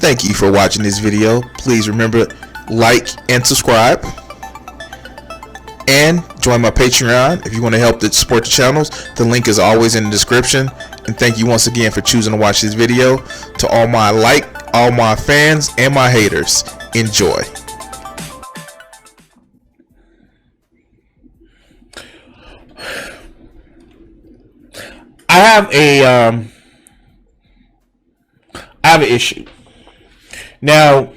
Thank you for watching this video. Please remember, like and subscribe. And join my Patreon if you want to help to support the channels. The link is always in the description. And thank you once again for choosing to watch this video. To all my fans and my haters, enjoy. I have an issue. Now,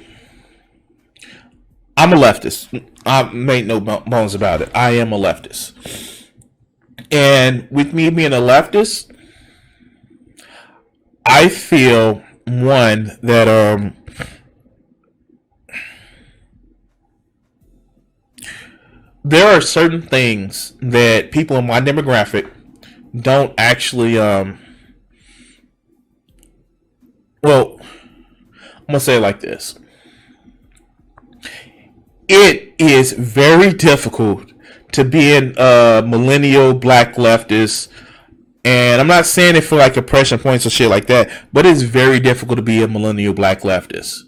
I'm a leftist. I made no bones about it. I am a leftist. And with me being a leftist, I feel, one, that there are certain things that people in my demographic don't actually, well, I'm going to say it like this. It is very difficult to be a millennial black leftist, and I'm not saying it for like oppression points or shit like that, but it's very difficult to be a millennial black leftist.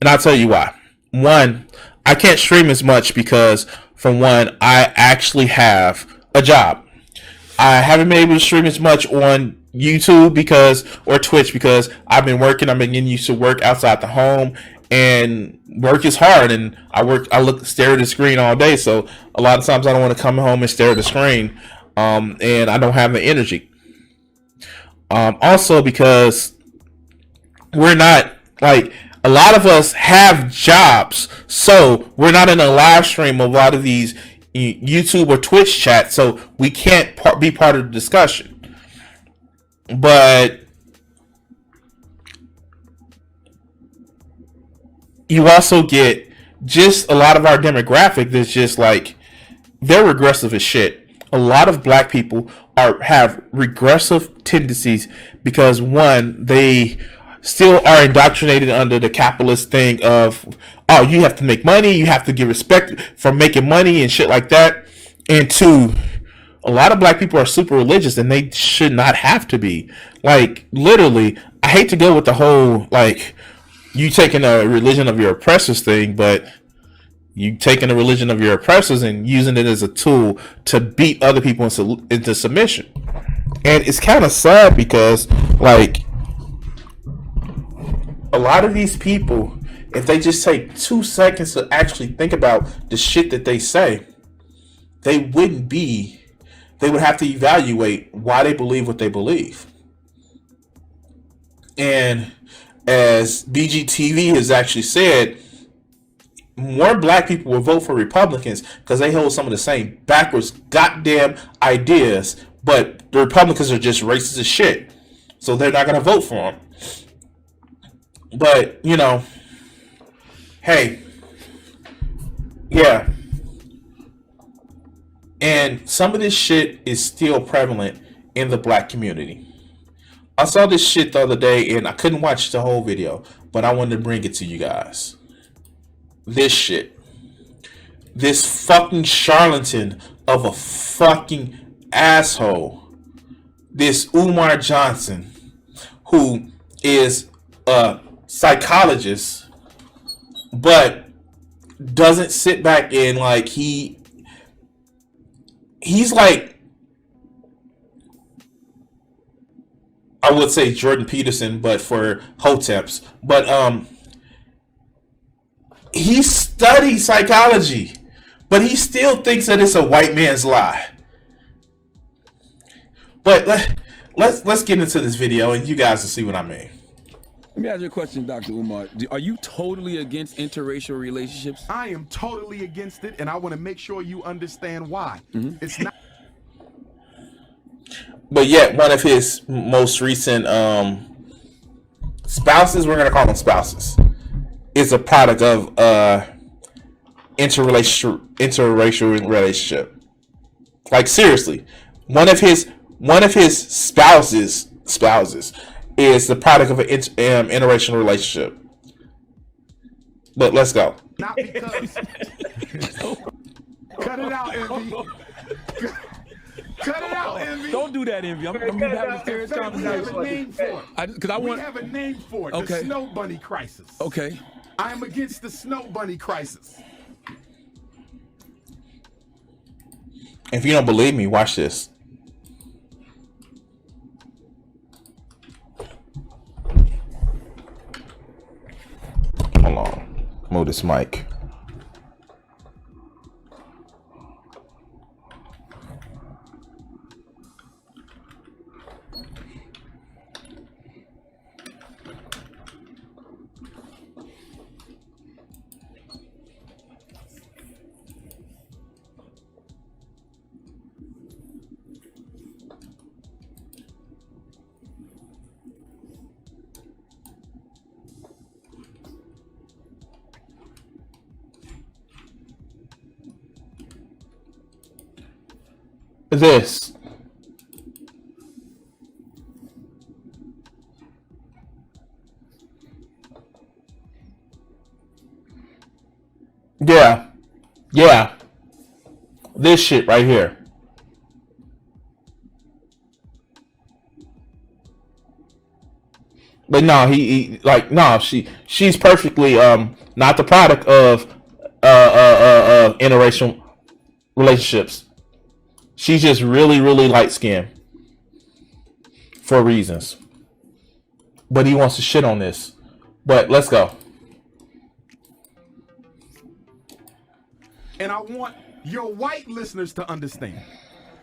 And I'll tell you why. One, I can't stream as much because, for one, I actually have a job. I haven't been able to stream as much on YouTube or Twitch because I've been working. I've been getting used to work outside the home, and work is hard. And I stare at the screen all day. So a lot of times I don't want to come home and stare at the screen, and I don't have the energy. Also because we're not, like, a lot of us have jobs, so we're not in a live stream of a lot of these YouTube or Twitch chats, so we can't be part of the discussion. But you also get just a lot of our demographic that's just like, they're regressive as shit. A lot of black people have regressive tendencies because, one, they still are indoctrinated under the capitalist thing of, oh, you have to make money, you have to get respect for making money and shit like that. And two, a lot of black people are super religious, and they should not have to be. Like, literally, I hate to go with the whole, like, you taking a religion of your oppressors thing, but you taking the religion of your oppressors and using it as a tool to beat other people into submission. And it's kind of sad because, like, a lot of these people, if they just take 2 seconds to actually think about the shit that they say, they would have to evaluate why they believe what they believe. And as BGTV has actually said, more black people will vote for Republicans because they hold some of the same backwards goddamn ideas, but the Republicans are just racist as shit, so they're not going to vote for them. But, you know, hey, yeah. And some of this shit is still prevalent in the black community. I saw this shit the other day, and I couldn't watch the whole video, but I wanted to bring it to you guys. This shit. This fucking charlatan of a fucking asshole. This Umar Johnson, who is a psychologist, but doesn't sit back and, like, he's like, I would say Jordan Peterson, but for hoteps. But he studies psychology, but he still thinks that it's a white man's lie. But let's get into this video, and you guys will see what I mean. Let me ask you a question, Dr. Umar. Are you totally against interracial relationships? I am totally against it, and I want to make sure you understand why. It's not. But yet, one of his most recent spouses, we're going to call them spouses, is a product of interracial relationship. Like, seriously, one of his spouses is the product of an interracial relationship. But let's go. Not because. Cut it out, Envy. Cut it out, Envy. Don't do that, Envy. I'm having a serious We have conversation. a name for it. Because I We want. have a name for it. Okay. The Snow Bunny Crisis. Okay. I'm against the Snow Bunny Crisis. If you don't believe me, watch this. Hold on. Move this mic. This. Yeah. Yeah. This shit right here. But no, she's perfectly not the product of interracial relationships. She's just really, really light skinned for reasons. But he wants to shit on this. But let's go. And I want your white listeners to understand.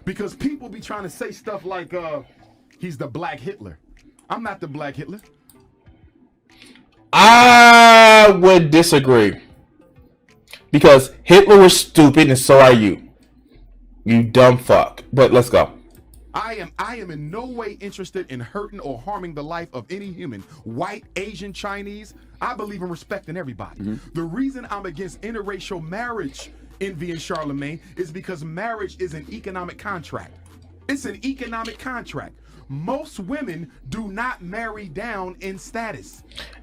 Because people be trying to say stuff like, he's the Black Hitler. I'm not the Black Hitler. I would disagree. Because Hitler was stupid and so are you. You dumb fuck. But let's go. I am in no way interested in hurting or harming the life of any human, white, Asian, Chinese. I believe in respecting everybody. The reason I'm against interracial marriage, Envy and Charlemagne, is because marriage is an economic contract. It's an economic contract. Most women do not marry down in status.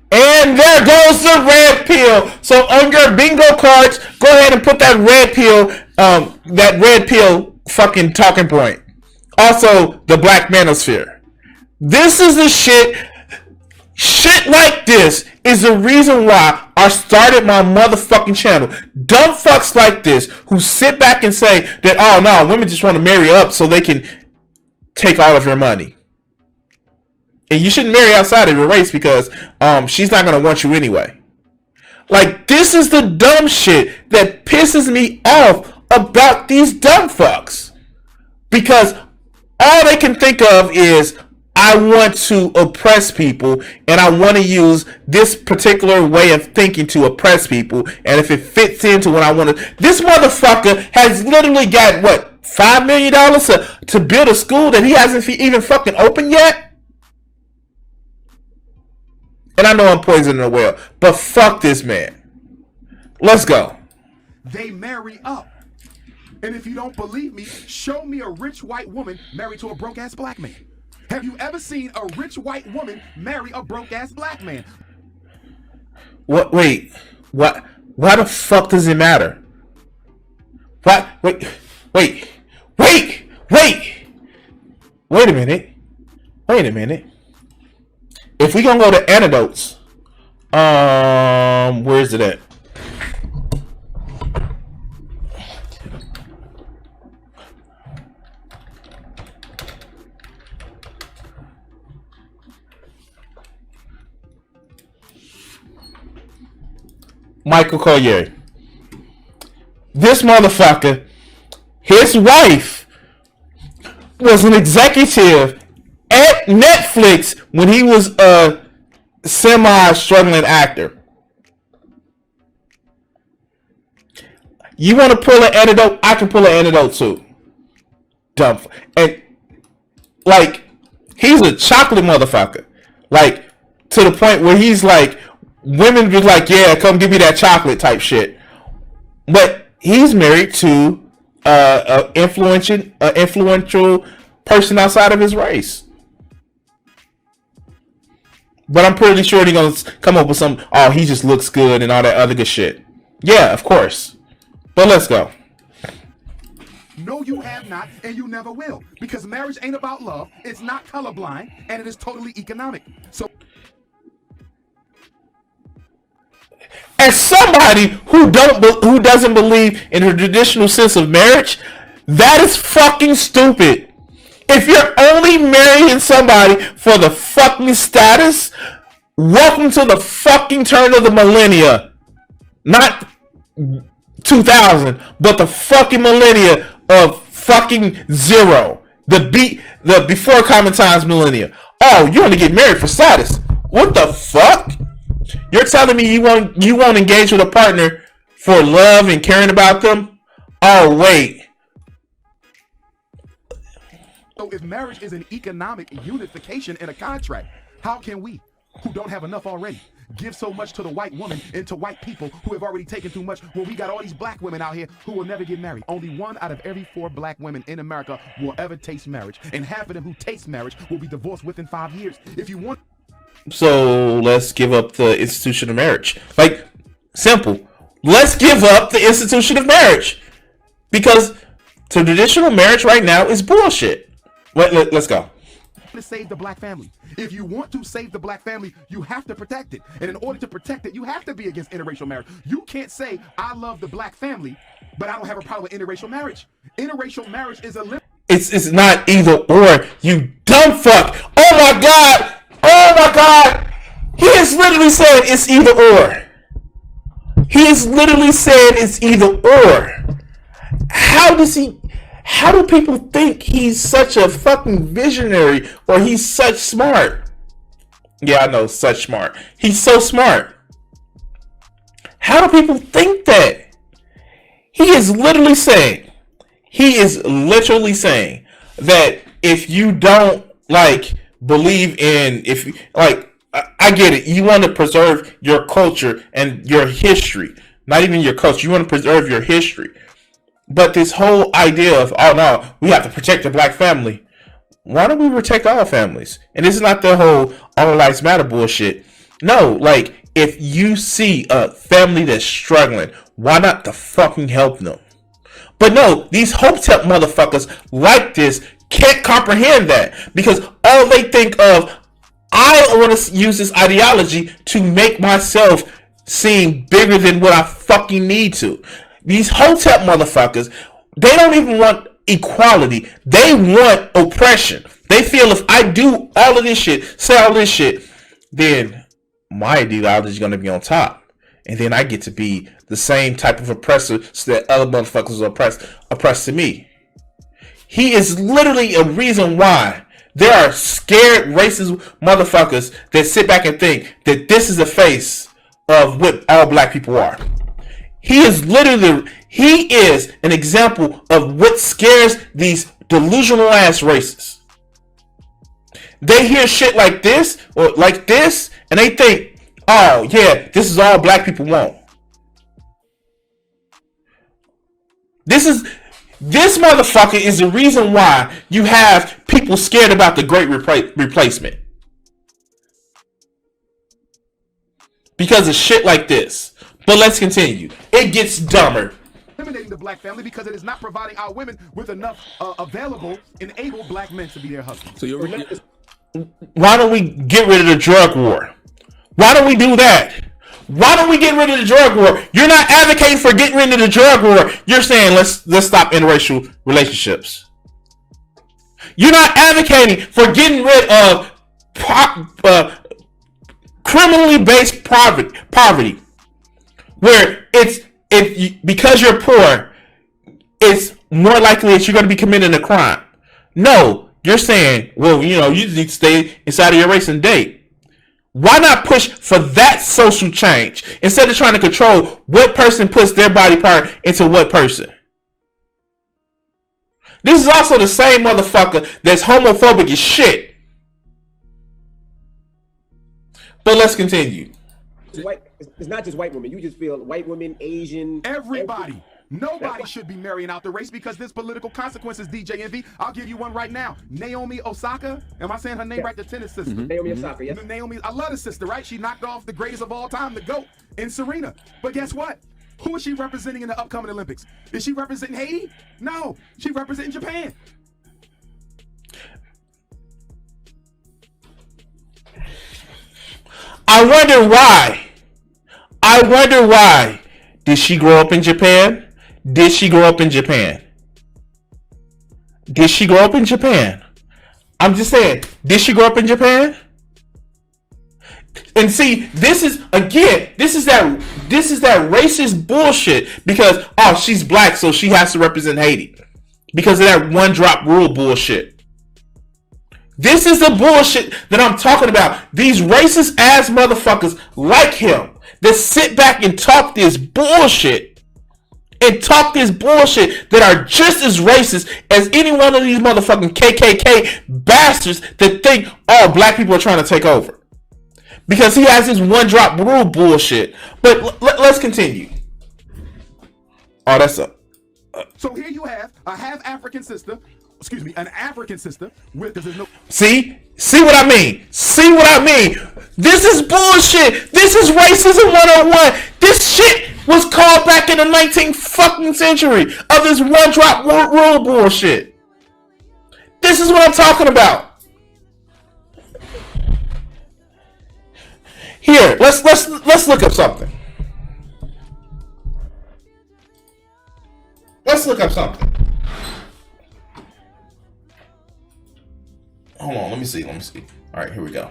And there goes the red pill. So on your bingo cards, go ahead and put that red pill fucking talking point. Also, the Black Manosphere. This is the shit. Shit like this is the reason why I started my motherfucking channel. Dumb fucks like this who sit back and say that, oh no, women just want to marry up so they can take all of your money. And you shouldn't marry outside of your race because she's not going to want you anyway. Like, this is the dumb shit that pisses me off about these dumb fucks. Because all they can think of is, I want to oppress people and I want to use this particular way of thinking to oppress people. And if it fits into what I want to... This motherfucker has literally got, what, $5 million to build a school that he hasn't even fucking opened yet? And I know I'm poisoning the well, but fuck this man. Let's go. They marry up. And if you don't believe me, show me a rich white woman married to a broke-ass black man. Have you ever seen a rich white woman marry a broke-ass black man? What? Wait. What? Why the fuck does it matter? What? Wait. Wait a minute. If we gonna go to anecdotes, where is it at? Michael Collier. This motherfucker, his wife was an executive at Netflix when he was a semi-struggling actor. You want to pull an anecdote? I can pull an anecdote too. Dumb. And, like, he's a chocolate motherfucker. Like, to the point where he's like, women be like, yeah, come give me that chocolate type shit. But he's married to an influential person outside of his race. But I'm pretty sure he's going to come up with some, oh, he just looks good and all that other good shit. Yeah, of course. But let's go. No, you have not, and you never will. Because marriage ain't about love, it's not colorblind, and it is totally economic. So as somebody who doesn't believe in the traditional sense of marriage, that is fucking stupid. If you're only marrying somebody for the fucking status, welcome to the fucking turn of the millennia. Not 2000, but the fucking millennia of fucking zero. The before common times millennia. Oh, you want to get married for status? What the fuck? You're telling me you won't engage with a partner for love and caring about them? Oh wait. So if marriage is an economic unification in a contract, how can we, who don't have enough already, give so much to the white woman and to white people who have already taken too much when we got all these black women out here who will never get married? Only 1 out of every 4 black women in America will ever taste marriage, and half of them who taste marriage will be divorced within 5 years. If you want... So let's give up the institution of marriage. Like, simple. Let's give up the institution of marriage. Because traditional marriage right now is bullshit. Let's go. To save the black family. If you want to save the black family, you have to protect it. And in order to protect it, you have to be against interracial marriage. You can't say, I love the black family, but I don't have a problem with interracial marriage. Interracial marriage is a... It's not either or, you dumb fuck. Oh my god. Oh my god. He has literally said it's either or. He has literally said it's either or. How do people think he's such a fucking visionary or he's such smart? Yeah, I know, such smart. He's so smart. How do people think that? He is literally saying that if you don't believe in, I get it, you want to preserve your culture and your history. Not even your culture, you want to preserve your history. But this whole idea of, oh no, we have to protect the black family. Why don't we protect all families? And this is not the whole all lives matter bullshit. No, if you see a family that's struggling, why not to fucking help them? But no, these hotep motherfuckers like this can't comprehend that. Because all they think of, I want to use this ideology to make myself seem bigger than what I fucking need to. These hotep motherfuckers, they don't even want equality. They want oppression. They feel if I do all of this shit, say all this shit, then my ideology is going to be on top. And then I get to be the same type of oppressor so that other motherfuckers are oppressed to me. He is literally a reason why there are scared racist motherfuckers that sit back and think that this is the face of what all black people are. He is an example of what scares these delusional ass racists. They hear shit like this or like this and they think, oh yeah, this is all black people want. This motherfucker is the reason why you have people scared about the great replacement. Because of shit like this. But let's continue. It gets dumber. Eliminating the black family because it is not providing our women with enough available and able black men to be their husbands. So why don't we get rid of the drug war? Why don't we do that? Why don't we get rid of the drug war? You're not advocating for getting rid of the drug war. You're saying let's stop interracial relationships. You're not advocating for getting rid of criminally based poverty. Where because you're poor, it's more likely that you're going to be committing a crime. No, you're saying, well, you need to stay inside of your race and date. Why not push for that social change instead of trying to control what person puts their body part into what person? This is also the same motherfucker that's homophobic as shit. But let's continue. It's not just white women. You just feel white women, Asian, everybody. Nobody should be marrying out the race because there's political consequences, DJ Envy. I'll give you one right now. Naomi Osaka. Am I saying her name right? The tennis sister. Naomi Osaka, yes. Naomi, I love the sister, right? She knocked off the greatest of all time, the GOAT, in Serena. But guess what? Who is she representing in the upcoming Olympics? Is she representing Haiti? No, she representing Japan. I wonder why. Did she grow up in Japan? Did she grow up in Japan? I'm just saying, did she grow up in Japan? And see, this is that racist bullshit because she's black, so she has to represent Haiti because of that one drop rule bullshit. This is the bullshit that I'm talking about. These racist ass motherfuckers like him that sit back and talk this bullshit that are just as racist as any one of these motherfucking KKK bastards that think black people are trying to take over. Because he has this one drop rule bullshit. But let's continue. Oh, that's up. So here you have a half African sister. Excuse me, an African sister with because there's no. See what I mean? This is bullshit. This is racism 101. This shit was called back in the 19th fucking century of this one drop rule bullshit. This is what I'm talking about. Here, let's look up something. Hold on, let me see. All right, here we go.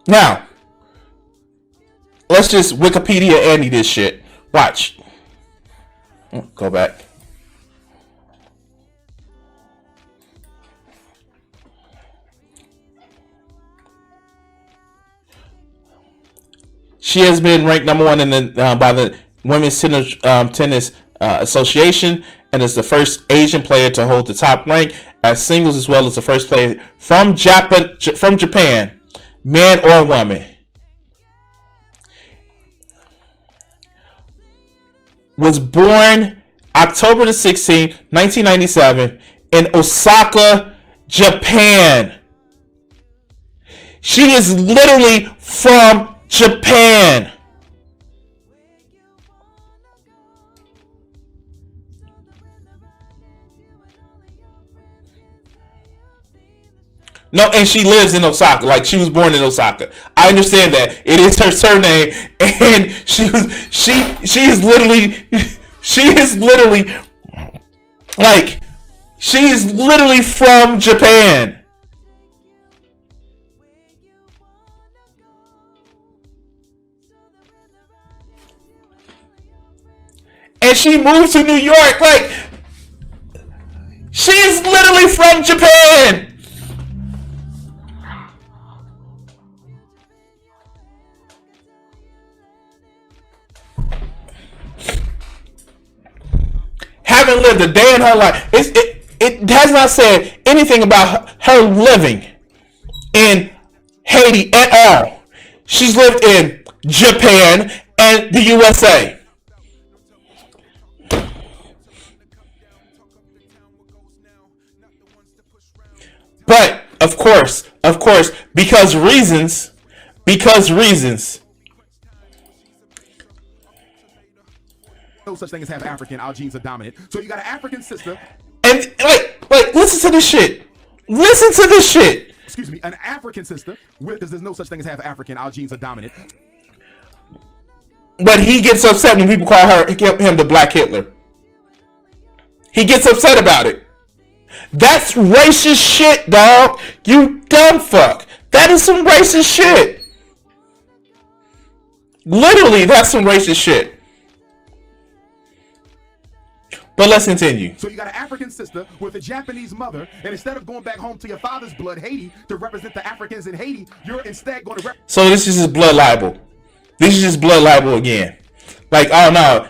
Now, let's just Wikipedia Andy this shit. Watch. Go back. She has been ranked number one in the by the Women's Tennis Association, and is the first Asian player to hold the top rank as singles, as well as the first player from Japan, man or woman. Was born October the 16th, 1997 in Osaka, Japan. She is literally from Japan. No, and she lives in Osaka. Like, she was born in Osaka. I understand that. It is her surname, and she is literally from Japan. And she moved to New York. Like, she is literally from Japan. Haven't lived a day in her life. It has not said anything about her living in Haiti at all. She's lived in Japan and the USA. But of course, because reasons. No such thing as half African. Our genes are dominant. So you got an African sister. And like, listen to this shit. Excuse me, an African sister with, because there's no such thing as half African. Our genes are dominant. But he gets upset when people call him the Black Hitler. He gets upset about it. That's racist shit, dog. You dumb fuck. That is some racist shit. Literally, that's some racist shit. But let's continue. So you got an African sister with a Japanese mother, and instead of going back home to your father's blood, Haiti, to represent the Africans in Haiti, you're instead going to So this is just blood libel. This is just blood libel again. Like, oh no,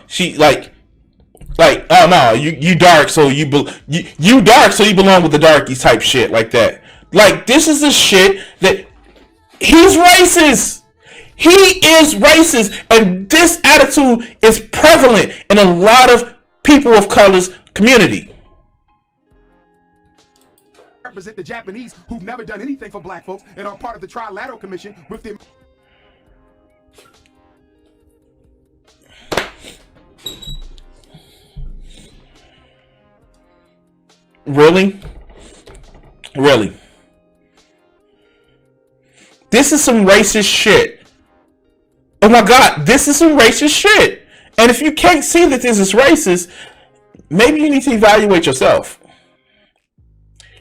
oh no, you dark, so you dark, so you belong with the darkies type shit like that. Like, this is the shit that he's racist. He is racist, and this attitude is prevalent in a lot of people of color's community. Represent the Japanese who've never done anything for black folks and are part of the Trilateral Commission with the. Really? Really? This is some racist shit. Oh my God, this is some racist shit. And if you can't see that this is racist, maybe you need to evaluate yourself.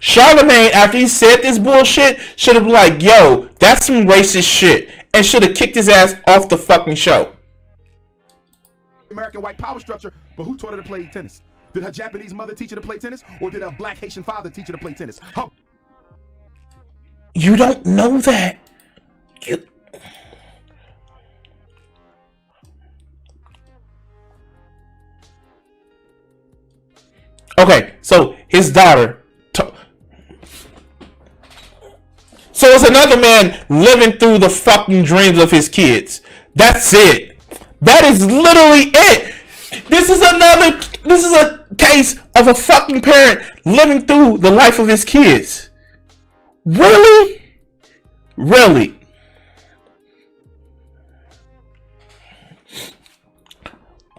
Charlemagne, after he said this bullshit, should have been like, yo, that's some racist shit, and should have kicked his ass off the fucking show. American white power structure, but who taught her to play tennis? Did her Japanese mother teach her to play tennis, or did her black Haitian father teach her to play tennis? You don't know that. Okay, so his daughter. So it's another man living through the fucking dreams of his kids. That's it. That is literally it. This is a case of a fucking parent living through the life of his kids. Really? Really?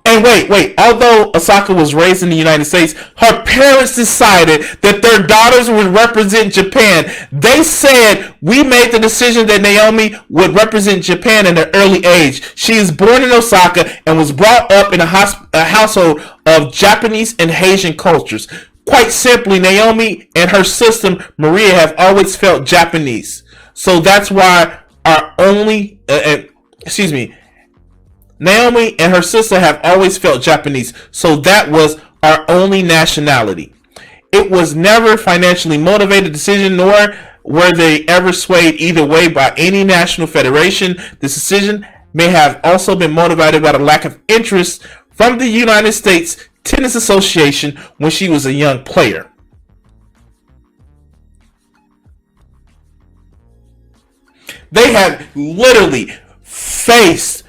And wait. Although Osaka was raised in the United States, her parents decided that their daughters would represent Japan. They said, we made the decision that Naomi would represent Japan in her early age. She is born in Osaka and was brought up in a household of Japanese and Haitian cultures. Quite simply, Naomi and her sister Maria have always felt Japanese. So that's why Naomi and her sister have always felt Japanese, so that was our only nationality. It was never financially motivated decision, nor were they ever swayed either way by any national federation. This decision may have also been motivated by the lack of interest from the United States Tennis Association when she was a young player. They have literally faced.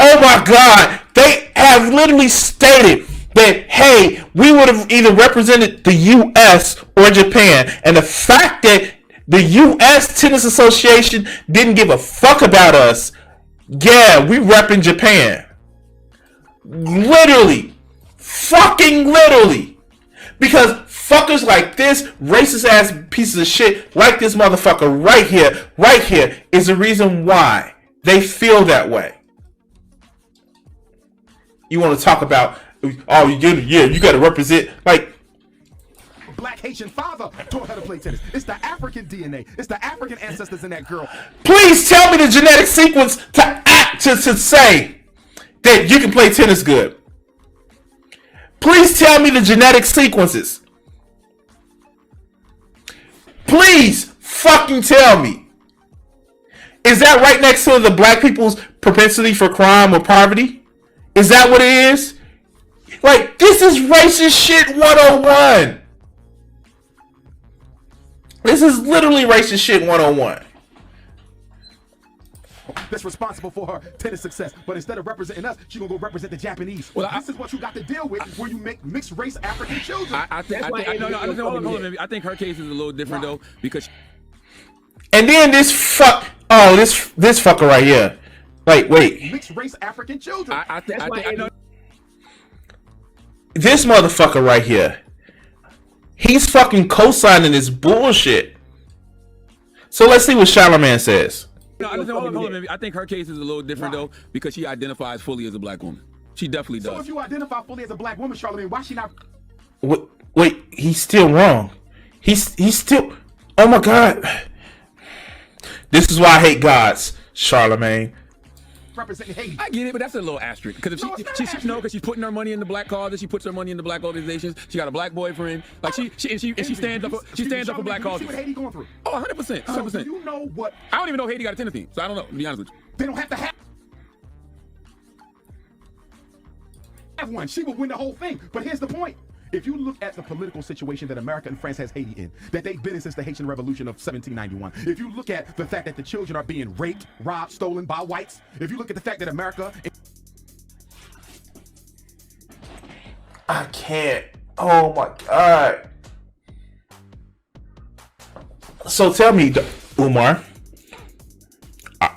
Oh my God, they have literally stated that, hey, we would have either represented the U.S. or Japan. And the fact that the U.S. Tennis Association didn't give a fuck about us, yeah, we repping Japan. Literally. Fucking literally. Because fuckers like this, racist ass pieces of shit, like this motherfucker right here, is the reason why they feel that way. You want to talk about, oh, you got to represent, like. Black Haitian father taught her to play tennis. It's the African DNA. It's the African ancestors in that girl. Please tell me the genetic sequence to say that you can play tennis good. Please tell me the genetic sequences. Please fucking tell me. Is that right next to the black people's propensity for crime or poverty? Is that what it is? Like, this is racist shit 101. This is literally racist shit 101. That's responsible for her tennis success. But instead of representing us, she's going to go represent the Japanese. Well, this is what you got to deal with where you make mixed race African children. I think her case is a little different, though, because. And then this fucker right here. Wait. Mixed race African children. This motherfucker right here. He's fucking co-signing this bullshit. So let's see what Charlemagne says. I think her case is a little different, though, because she identifies fully as a black woman. She definitely does. So if you identify fully as a black woman, Charlemagne, why she not? Wait, he's still wrong. He's still. Oh my God. This is why I hate gods, Charlemagne. Representing Haiti. I get it, but that's a little asterisk. Because because she's putting her money in the black causes, she puts her money in the black organizations. She got a black boyfriend. Like she stands up for black causes. See what Haiti going through? Oh, 100%. 100%. So you know what? I don't even know Haiti got a tennis team, so I don't know. To be honest with you, they don't have to have one. She will win the whole thing. But here's the point. If you look at the political situation that America and France has Haiti in, that they've been in since the Haitian Revolution of 1791, if you look at the fact that the children are being raped, robbed, stolen by whites, if you look at the fact that America I can't. Oh my god. So tell me, Umar,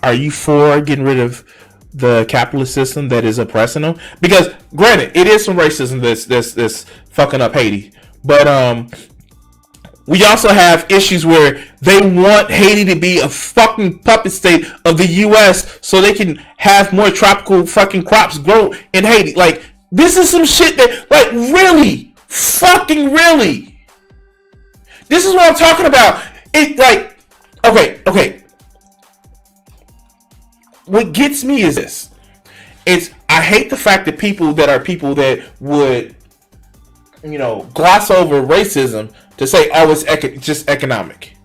are you for getting rid of the capitalist system that is oppressing them? Because granted, it is some racism that's fucking up Haiti, but we also have issues where they want Haiti to be a fucking puppet state of the U.S. so they can have more tropical fucking crops grow in Haiti. Like, this is some shit that, like, really, fucking really. This is what I'm talking about. It, like, okay. What gets me is this. I hate the fact that people that would, gloss over racism to say, oh, it's just economic.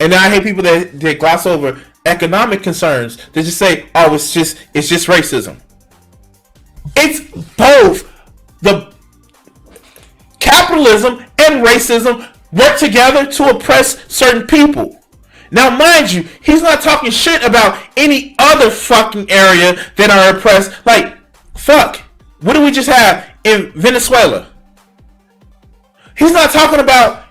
And then I hate people that gloss over economic concerns to just say, oh, it's just racism. It's both. The capitalism and racism work together to oppress certain people. Now, mind you, he's not talking shit about any other fucking area that are oppressed. Like, fuck. What do we just have in Venezuela? He's not talking about,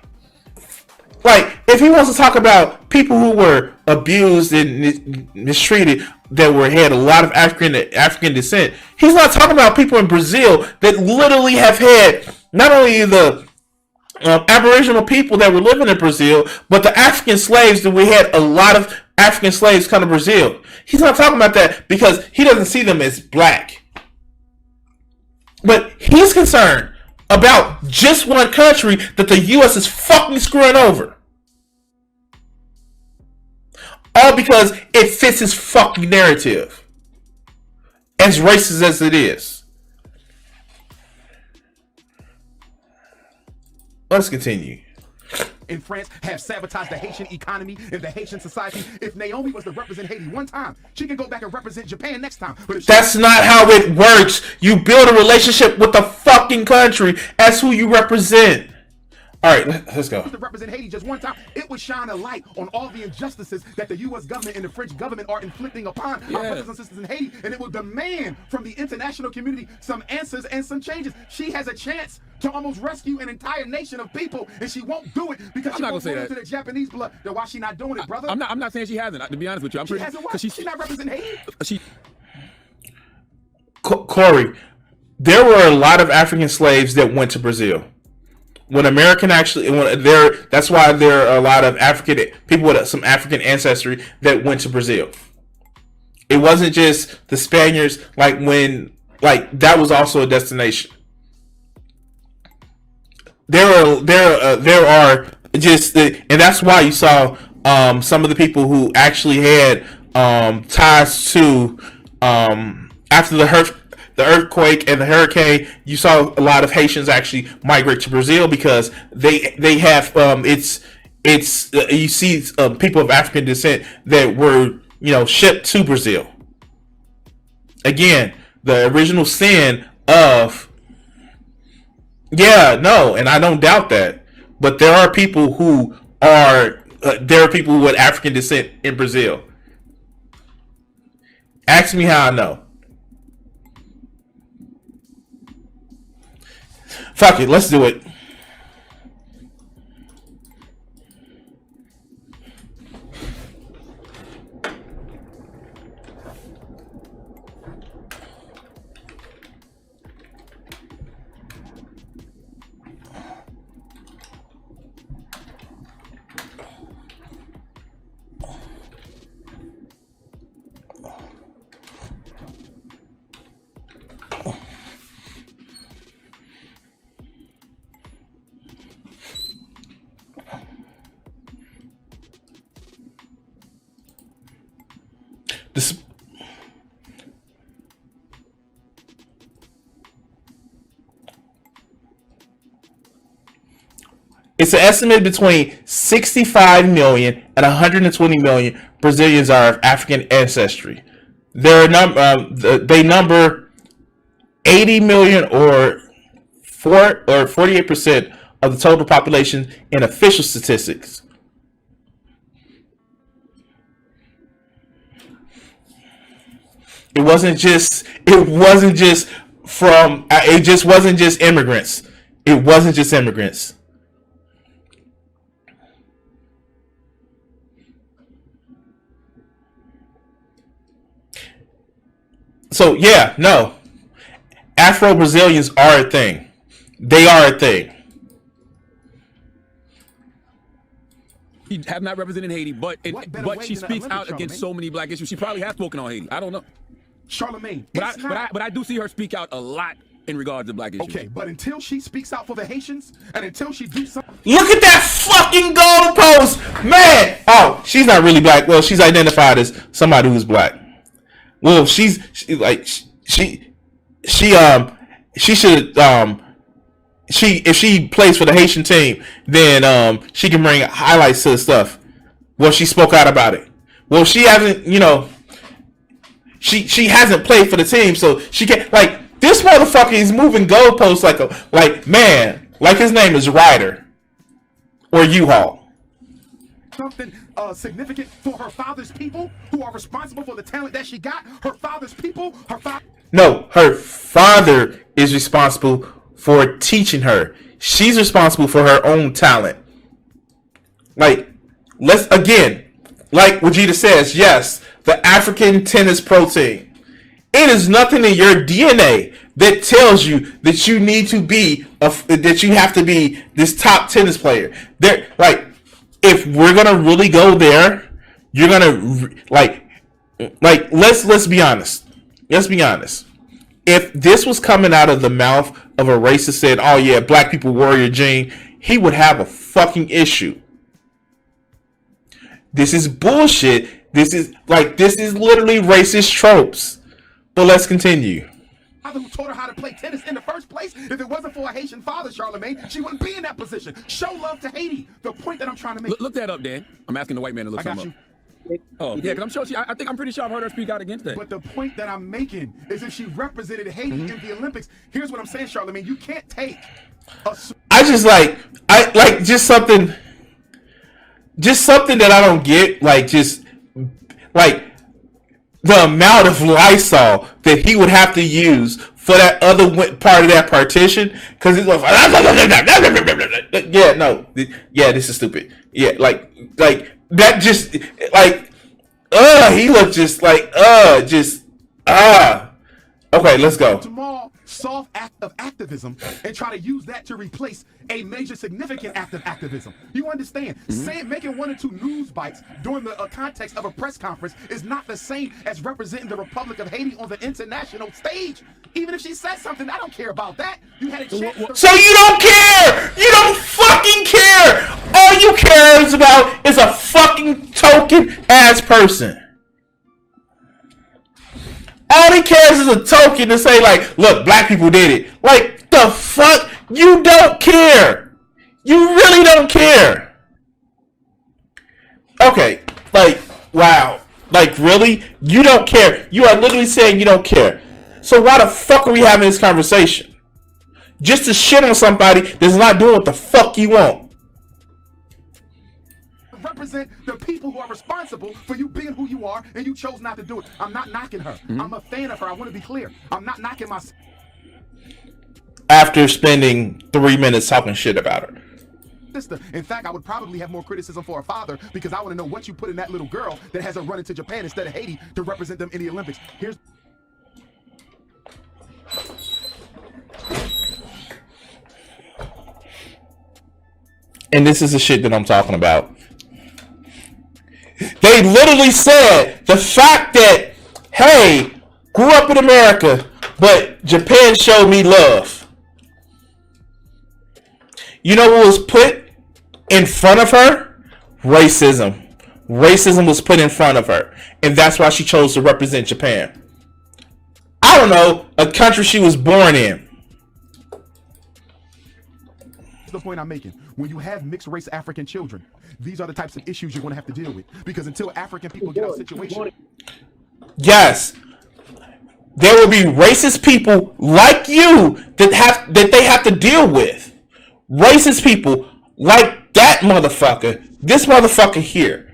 like, if he wants to talk about people who were abused and mistreated that had a lot of African descent, he's not talking about people in Brazil that literally have had not only the Aboriginal people that were living in Brazil, but the African slaves that we had a lot of African slaves come to Brazil. He's not talking about that because he doesn't see them as black. But he's concerned about just one country that the U.S. is fucking screwing over. All because it fits his fucking narrative. As racist as it is. Let's continue. In France have sabotaged the Haitian economy and the Haitian society. If Naomi was to represent Haiti one time, she can go back and represent Japan next time. But that's not how it works. You build a relationship with the fucking country as who you represent. All right, let's go. To represent Haiti just one time, it would shine a light on all the injustices that the U.S. government and the French government are inflicting upon our brothers and sisters in Haiti, and it will demand from the international community some answers and some changes. She has a chance to almost rescue an entire nation of people, and she won't do it because she won't go into the Japanese blood. Then why she not doing it, brother? I'm not saying she hasn't. To be honest with you, I'm she hasn't. What? She's not representing Haiti. Corey, there were a lot of African slaves that went to Brazil. That's why there are a lot of African people with some African ancestry that went to Brazil. It wasn't just the Spaniards. That was also a destination. There are just, and that's why you saw some of the people who actually had ties to after the earthquake and the hurricane, you saw a lot of Haitians actually migrate to Brazil because they have you see people of African descent that were shipped to Brazil. Again, the original sin of and I don't doubt that, but there are people who are with African descent in Brazil. Ask me how I know. Fuck it, let's do it. It's an estimate between 65 million and 120 million Brazilians are of African ancestry. They number 80 million or 48% of the total population in official statistics. It wasn't just from it just wasn't just immigrants. It wasn't just immigrants. So yeah, no. Afro Brazilians are a thing. They are a thing. She have not represented Haiti, but she speaks out against so many black issues. She probably has spoken on Haiti. I don't know. Charlemagne. But I do see her speak out a lot in regards to black issues. Okay, but until she speaks out for the Haitians, and until she do something. Look at that fucking goalpost, man. Oh, she's not really black. Well, she's identified as somebody who's black. Well, she should if she plays for the Haitian team, then she can bring highlights to the stuff. Well, she spoke out about it. Well, she hasn't, she hasn't played for the team, so she can't. Like, this motherfucker is moving goalposts like his name is Ryder or U-Haul. Something significant for her father's people who are responsible for the talent that she got. Her father's people, No, her father is responsible for teaching her. She's responsible for her own talent. Like, like Vegeta says, yes, the African tennis pro team. It is nothing in your DNA that tells you that you need to be that you have to be this top tennis player. If we're gonna really go there, you're gonna let's be honest. Let's be honest. If this was coming out of the mouth of a racist said, "Oh yeah, black people warrior gene," he would have a fucking issue. This is bullshit. This is literally racist tropes. But let's continue. Father who taught her how to play tennis in the first place. If it wasn't for a Haitian father, Charlemagne, she wouldn't be in that position. Show love to Haiti. The point that I'm trying to make. Look that up, Dan. I'm asking the white man to look something up. Oh, yeah, because I'm sure I'm pretty sure I've heard her speak out against that. But the point that I'm making is if she represented Haiti in the Olympics, here's what I'm saying, Charlemagne, you can't take just something that I don't get, the amount of Lysol that he would have to use for that other part of that partition, because he's like, this is stupid. Yeah, that just he looked just Okay, let's go. Small, soft act of activism and try to use that to replace a major significant act of activism. You understand? Making one or two news bites during the context of a press conference is not the same as representing the Republic of Haiti on the international stage. Even if she said something, I don't care about that. You had a chance. So you don't care! You don't fucking care! All you care about is a fucking token ass person. All he cares is a token to say, look, black people did it. Like, the fuck? You don't care. You really don't care. Okay, wow. Really? You don't care. You are literally saying you don't care. So why the fuck are we having this conversation? Just to shit on somebody that's not doing what the fuck you want. Represent the people who are responsible for you being who you are, and you chose not to do it. I'm not knocking her. I'm a fan of her. I want to be clear. I'm not knocking myself. After spending 3 minutes talking shit about her. Sister. In fact, I would probably have more criticism for her father because I want to know what you put in that little girl that has her running to Japan instead of Haiti to represent them in the Olympics. Here's. And this is the shit that I'm talking about. They literally said the fact that, hey, grew up in America, but Japan showed me love. You know what was put in front of her? Racism. Racism was put in front of her. And that's why she chose to represent Japan. I don't know, a country she was born in. The point I'm making. When you have mixed race African children, these are the types of issues you're going to have to deal with. Because until African people get out of situation. Yes. There will be racist people like you that they have to deal with. Racist people like that motherfucker. This motherfucker here.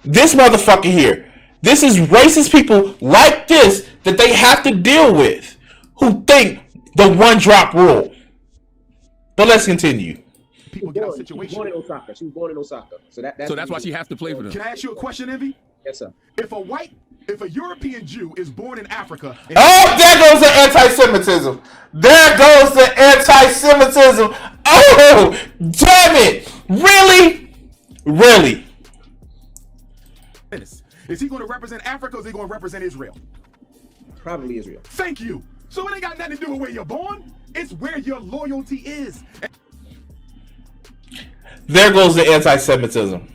This motherfucker here. This is racist people like this that they have to deal with, who think the one drop rule. But let's continue. People get out of She was situation. born in Osaka. She was born in Osaka. So that's why she has to play for them. Can I ask you a question, Envy? Yes, sir. If a European Jew is born in Africa, and Oh, there goes the anti-Semitism. There goes the anti-Semitism. Oh, damn it. Really? Really? is he going to represent Africa or is he going to represent Israel? Probably Israel. Thank you. So it ain't got nothing to do with where you're born. It's where your loyalty is. There goes the anti-Semitism.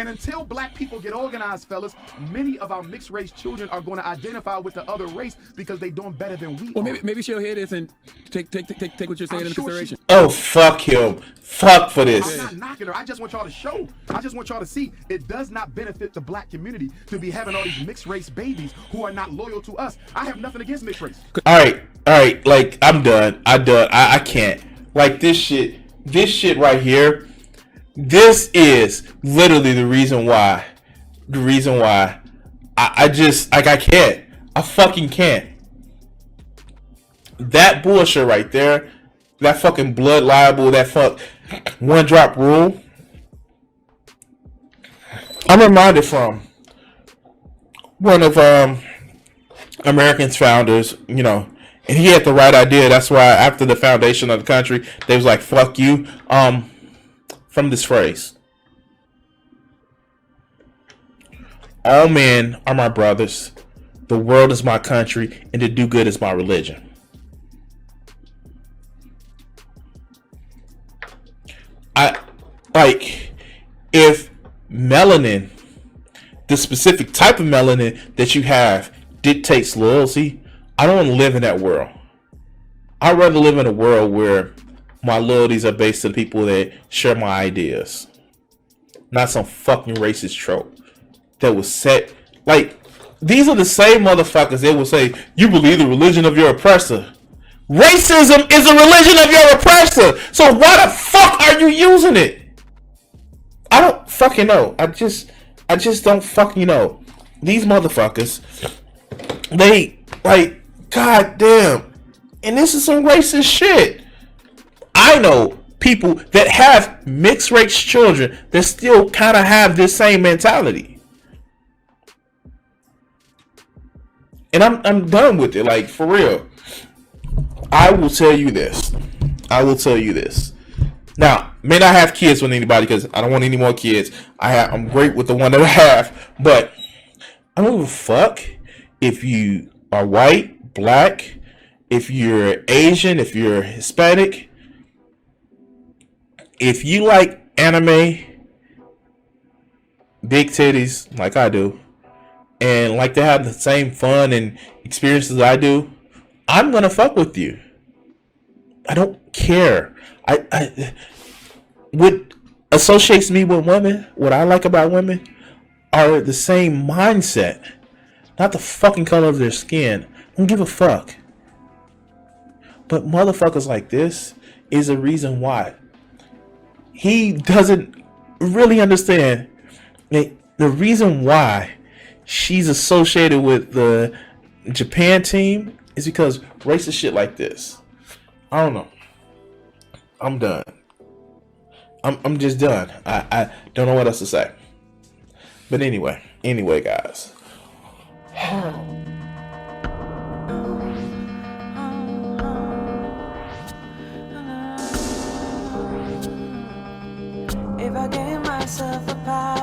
And until black people get organized, fellas, many of our mixed race children are going to identify with the other race because they're doing better than we Well, are. maybe she'll hear this and take what you're saying into consideration. Oh, fuck him. Fuck for this. I'm not knocking her. I just want y'all to show. I just want y'all to see it does not benefit the black community to be having all these mixed race babies who are not loyal to us. I have nothing against mixed race. All right. Like, I'm done. I can't. Like, this shit right here. This is literally the reason why. I just, like, I can't. I fucking can't. That bullshit right there, that fucking blood libel, that fuck one drop rule. I'm reminded from one of America's founders, you know, and he had the right idea. That's why after the foundation of the country, they was like, fuck you. From this phrase. All men are my brothers. The world is my country, and to do good is my religion. If melanin, the specific type of melanin that you have, dictates loyalty, I don't want to live in that world. I'd rather live in a world where my loyalties are based on people that share my ideas. Not some fucking racist trope that was set. Like, these are the same motherfuckers that will say, you believe the religion of your oppressor. Racism is the religion of your oppressor. So why the fuck are you using it? I don't fucking know. I just don't fucking know. These motherfuckers, they, like, goddamn. And this is some racist shit. I know people that have mixed race children that still kind of have this same mentality. And I'm done with it, like, for real. I will tell you this. Now, may not have kids with anybody because I don't want any more kids. I'm great with the one that I have, but I don't give a fuck if you are white, black, if you're Asian, if you're Hispanic. If you like anime, big titties like I do, and like to have the same fun and experiences I do, I'm gonna fuck with you. I don't care. What associates me with women, what I like about women, are the same mindset, not the fucking color of their skin. I don't give a fuck. But motherfuckers like this is a reason why. He doesn't really understand the reason why she's associated with the Japan team is because racist shit like this. I don't know. I'm done. I'm just done. I don't know what else to say. But anyway, guys. If I gave myself the power